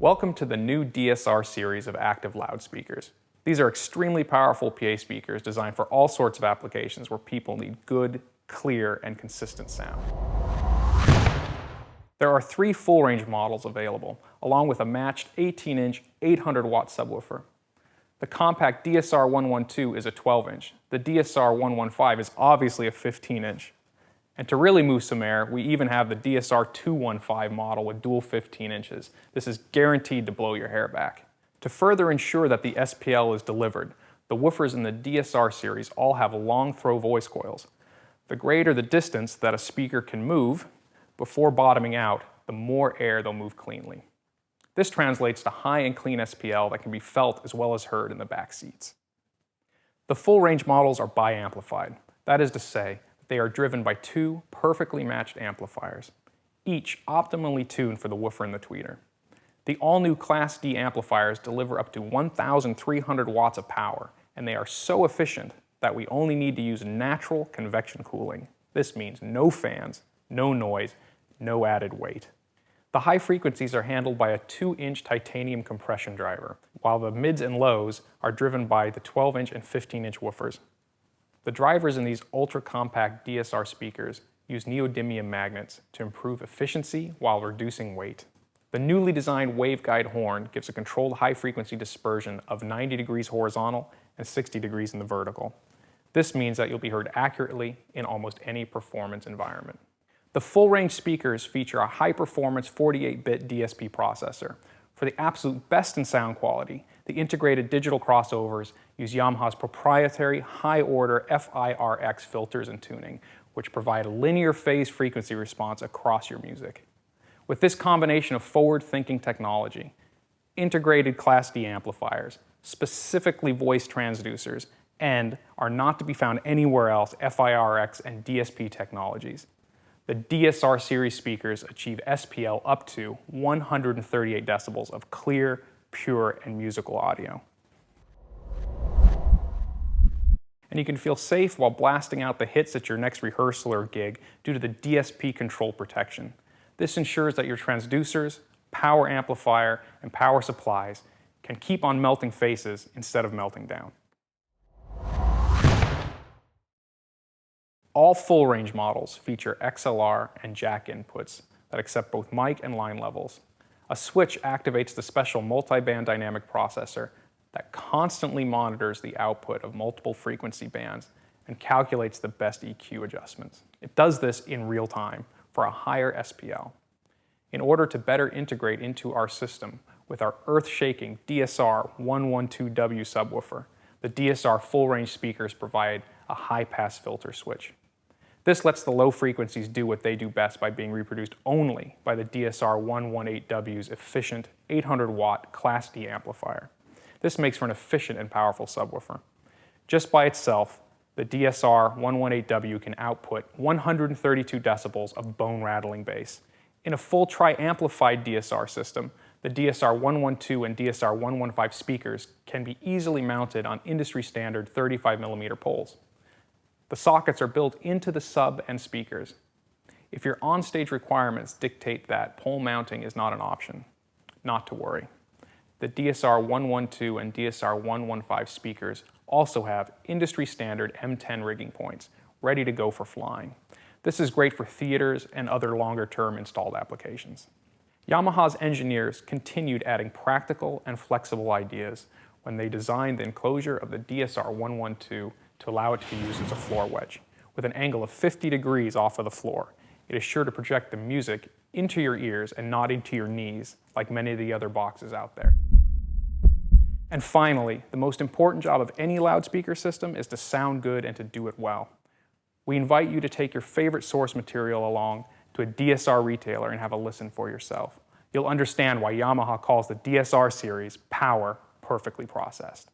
Welcome to the new DSR series of active loudspeakers. These are extremely powerful PA speakers designed for all sorts of applications where people need good, clear, and consistent sound. There are 3 full-range models available, along with a matched 18-inch, 800-watt subwoofer. The compact DSR 112 is a 12-inch. The DSR 115 is obviously a 15-inch. And to really move some air, we even have the DSR 215 model with dual 15 inches. This is guaranteed to blow your hair back. To further ensure that the SPL is delivered, the woofers in the DSR series all have long throw voice coils. The greater the distance that a speaker can move before bottoming out, the more air they'll move cleanly. This translates to high and clean SPL that can be felt as well as heard in the back seats. The full range models are bi-amplified. That is to say, they are driven by 2 perfectly matched amplifiers, each optimally tuned for the woofer and the tweeter. The all-new Class D amplifiers deliver up to 1,300 watts of power, and they are so efficient that we only need to use natural convection cooling. This means no fans, no noise, no added weight. The high frequencies are handled by a 2-inch titanium compression driver, while the mids and lows are driven by the 12-inch and 15-inch woofers. The drivers in these ultra-compact DSR speakers use neodymium magnets to improve efficiency while reducing weight. The newly designed waveguide horn gives a controlled high-frequency dispersion of 90 degrees horizontal and 60 degrees in the vertical. This means that you'll be heard accurately in almost any performance environment. The full-range speakers feature a high-performance 48-bit DSP processor. For the absolute best in sound quality, the integrated digital crossovers use Yamaha's proprietary high-order FIRX filters and tuning, which provide a linear phase frequency response across your music. With this combination of forward-thinking technology, integrated Class D amplifiers, specifically voice transducers, and are not to be found anywhere else FIRX and DSP technologies, the DSR series speakers achieve SPL up to 138 decibels of clear, pure, and musical audio. And you can feel safe while blasting out the hits at your next rehearsal or gig due to the DSP control protection. This ensures that your transducers, power amplifier, and power supplies can keep on melting faces instead of melting down. All full-range models feature XLR and jack inputs that accept both mic and line levels. A switch activates the special multi-band dynamic processor that constantly monitors the output of multiple frequency bands and calculates the best EQ adjustments. It does this in real time for a higher SPL. In order to better integrate into our system with our earth-shaking DSR 112W subwoofer, the DSR full-range speakers provide a high-pass filter switch. This lets the low frequencies do what they do best by being reproduced only by the DSR 118W's efficient 800-watt Class D amplifier. This makes for an efficient and powerful subwoofer. Just by itself, the DSR 118W can output 132 decibels of bone-rattling bass. In a full tri-amplified DSR system, the DSR 112 and DSR 115 speakers can be easily mounted on industry-standard 35mm poles. The sockets are built into the sub and speakers. If your on-stage requirements dictate that pole mounting is not an option, not to worry. The DSR 112 and DSR 115 speakers also have industry-standard M10 rigging points, ready to go for flying. This is great for theaters and other longer-term installed applications. Yamaha's engineers continued adding practical and flexible ideas when they designed the enclosure of the DSR 112 to allow it to be used as a floor wedge. With an angle of 50 degrees off of the floor, it is sure to project the music into your ears and not into your knees, like many of the other boxes out there. And finally, the most important job of any loudspeaker system is to sound good and to do it well. We invite you to take your favorite source material along to a DSR retailer and have a listen for yourself. You'll understand why Yamaha calls the DSR series power perfectly processed.